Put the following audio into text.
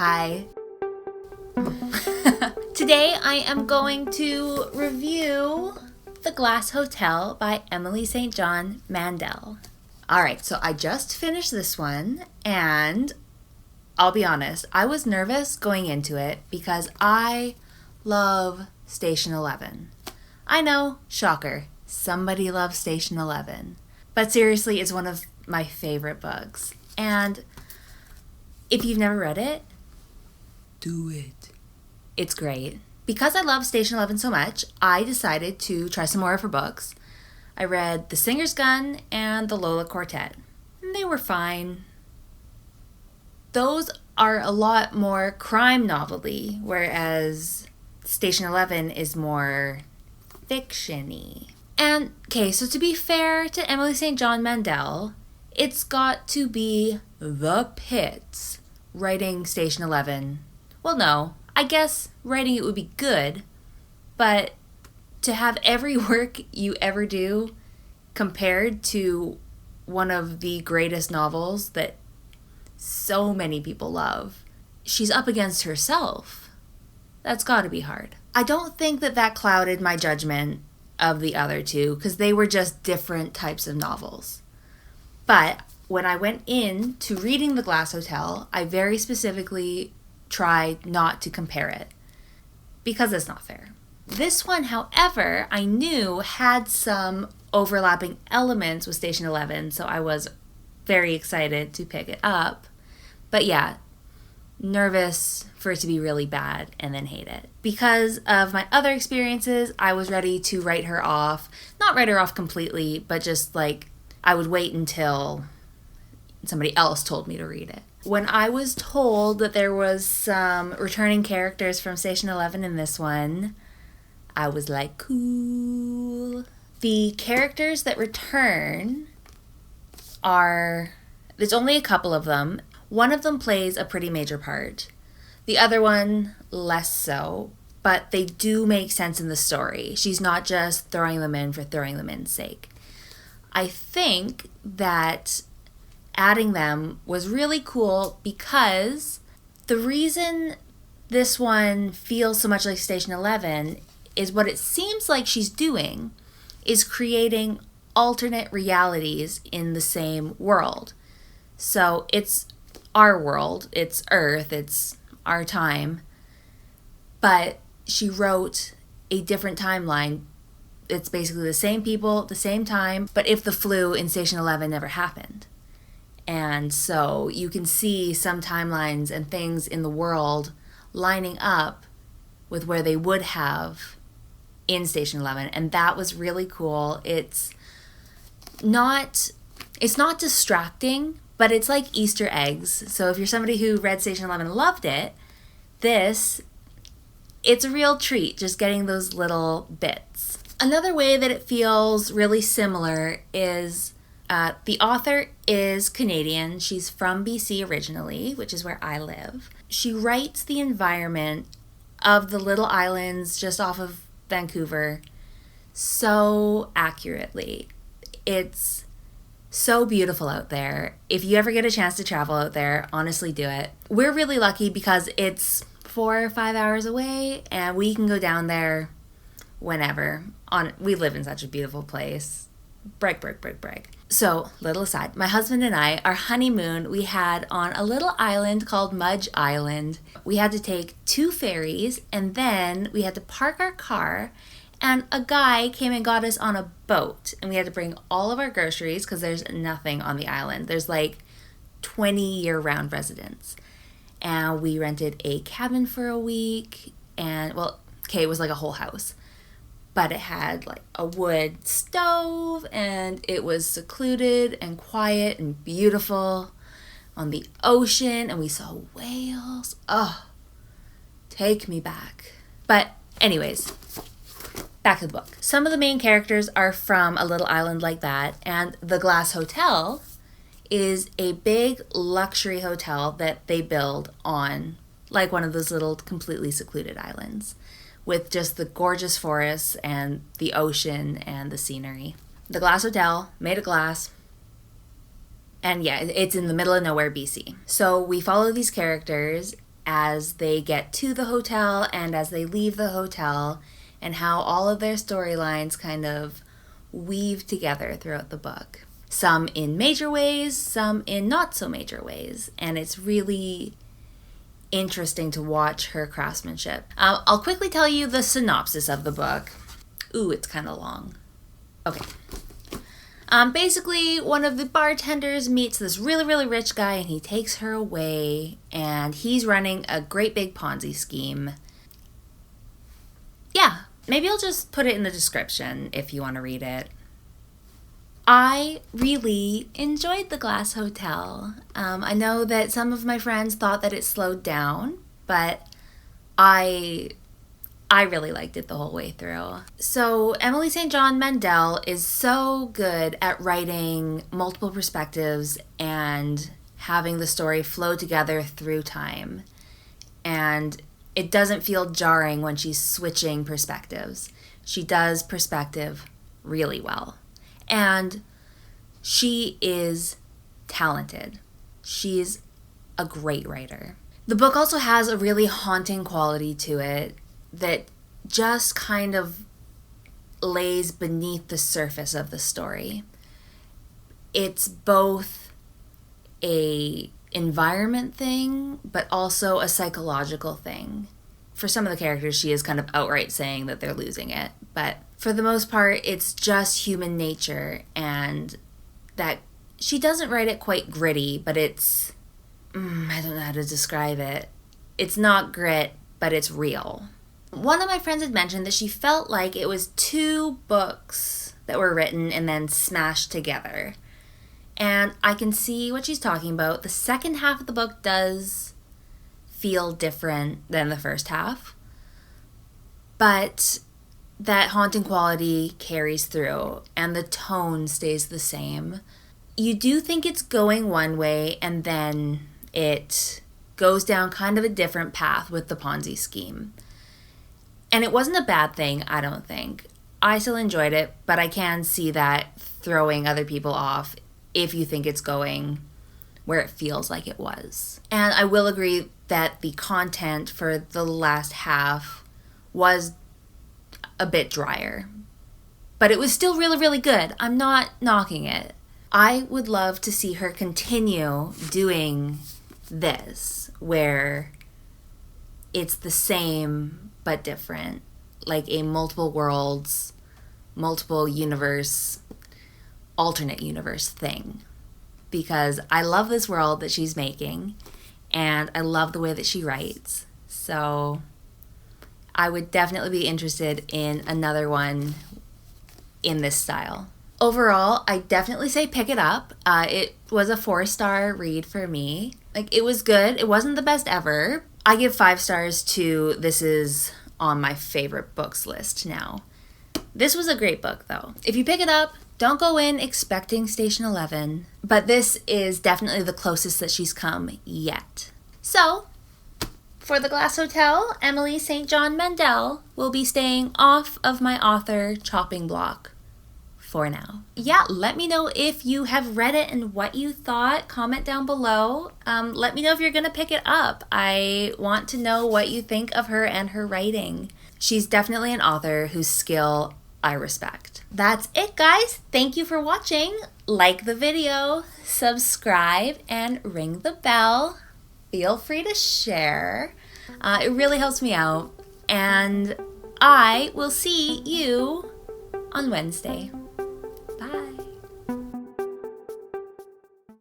Hi. Today I am going to review The Glass Hotel by Emily St.John Mandel. Alright, so I just finished this one, and I'll be honest, I was nervous going into it because I love Station 11. I know, shocker, somebody loves Station 11. But seriously, it's one of my favorite books. And if you've never read it, do it. It's great. Because I love Station 11 so much, I decided to try some more of her books. I read The Singer's Gun and The Lola Quartet. And they were fine. Those are a lot more crime novel-y, whereas Station 11 is more fiction-y. And, okay, so to be fair to Emily St. John Mandel, it's got to be the pits writing Station 11. Well, no, I guess writing it would be good, but to have every work you ever do compared to one of the greatest novels that so many people love, she's up against herself. That's got to be hard. I don't think that clouded my judgment of the other two, because they were just different types of novels. But when I went in to reading The Glass Hotel, I very specifically tried not to compare it, because it's not fair. This one, however, I knew had some overlapping elements with Station 11, so I was very excited to pick it up. But yeah, nervous for it to be really bad and then hate it. Because of my other experiences, I was ready to write her off. Not write her off completely, but just like I would wait until somebody else told me to read it. When I was told that there was some returning characters from Station 11 in this one, I was like, cool. The characters that return there's only a couple of them. One of them plays a pretty major part. The other one, less so, but they do make sense in the story. She's not just throwing them in for throwing them in's sake. I think that adding them was really cool because the reason this one feels so much like Station 11 is what it seems like she's doing is creating alternate realities in the same world. So it's our world, it's Earth, it's our time, but she wrote a different timeline. It's basically the same people, the same time, but if the flu in Station 11 never happened. And so you can see some timelines and things in the world lining up with where they would have in Station 11. And that was really cool. It's not distracting, but it's like Easter eggs. So if you're somebody who read Station 11 and loved it, it's a real treat just getting those little bits. Another way that it feels really similar is the author is Canadian. She's from BC originally, which is where I live. She writes the environment of the little islands just off of Vancouver so accurately. It's so beautiful out there. If you ever get a chance to travel out there, honestly do it. We're really lucky because it's 4 or 5 hours away and we can go down there whenever. We live in such a beautiful place. Brag. So, little aside, my husband and I, our honeymoon, we had on a little island called Mudge Island. We had to take 2 ferries, and then we had to park our car, and a guy came and got us on a boat, and we had to bring all of our groceries because there's nothing on the island. There's like 20 year-round residents. And we rented a cabin for a week, and, it was like a whole house. But it had like a wood stove and it was secluded and quiet and beautiful on the ocean and we saw whales. Oh, take me back. But anyways, back to the book. Some of the main characters are from a little island like that, and The Glass Hotel is a big luxury hotel that they build on like one of those little completely secluded islands, with just the gorgeous forests and the ocean and the scenery. The Glass Hotel, made of glass. And yeah, it's in the middle of nowhere, BC. So we follow these characters as they get to the hotel and as they leave the hotel, and how all of their storylines kind of weave together throughout the book. Some in major ways, some in not so major ways. And it's really interesting to watch her craftsmanship. I'll quickly tell you the synopsis of the book. Ooh, it's kind of long. Okay. Basically, one of the bartenders meets this really, really rich guy, and he takes her away, and he's running a great big Ponzi scheme. Yeah, maybe I'll just put it in the description if you want to read it. I really enjoyed The Glass Hotel. I know that some of my friends thought that it slowed down, but I really liked it the whole way through. So Emily St.John Mandel is so good at writing multiple perspectives and having the story flow together through time. And it doesn't feel jarring when she's switching perspectives. She does perspective really well. And she is talented. She's a great writer. The book also has a really haunting quality to it that just kind of lays beneath the surface of the story. It's both a environment thing, but also a psychological thing. For some of the characters, she is kind of outright saying that they're losing it, but for the most part, it's just human nature, and that she doesn't write it quite gritty, but it's, I don't know how to describe it. It's not grit, but it's real. One of my friends had mentioned that she felt like it was 2 books that were written and then smashed together. And I can see what she's talking about. The second half of the book does feel different than the first half, but that haunting quality carries through and the tone stays the same. You do think it's going one way, and then it goes down kind of a different path with the Ponzi scheme. And it wasn't a bad thing, I don't think. I still enjoyed it, but I can see that throwing other people off if you think it's going where it feels like it was. And I will agree that the content for the last half was a bit drier. But it was still really, really good. I'm not knocking it. I would love to see her continue doing this, where it's the same but different, like a multiple worlds, multiple universe, alternate universe thing. Because I love this world that she's making, and I love the way that she writes. So I would definitely be interested in another one in this style. Overall, I definitely say pick it up. It was a 4-star read for me. Like, it was good. It wasn't the best ever. I give 5 stars to this is on my favorite books list now. This was a great book, though. If you pick it up, don't go in expecting Station 11, but this is definitely the closest that she's come yet. So, for The Glass Hotel, Emily St.John Mandel will be staying off of my author chopping block for now. Yeah, let me know if you have read it and what you thought. Comment down below. Let me know if you're gonna pick it up. I want to know what you think of her and her writing. She's definitely an author whose skill I respect. That's it, guys. Thank you for watching. Like the video, subscribe, and ring the bell. Feel free to share. It really helps me out. And I will see you on Wednesday.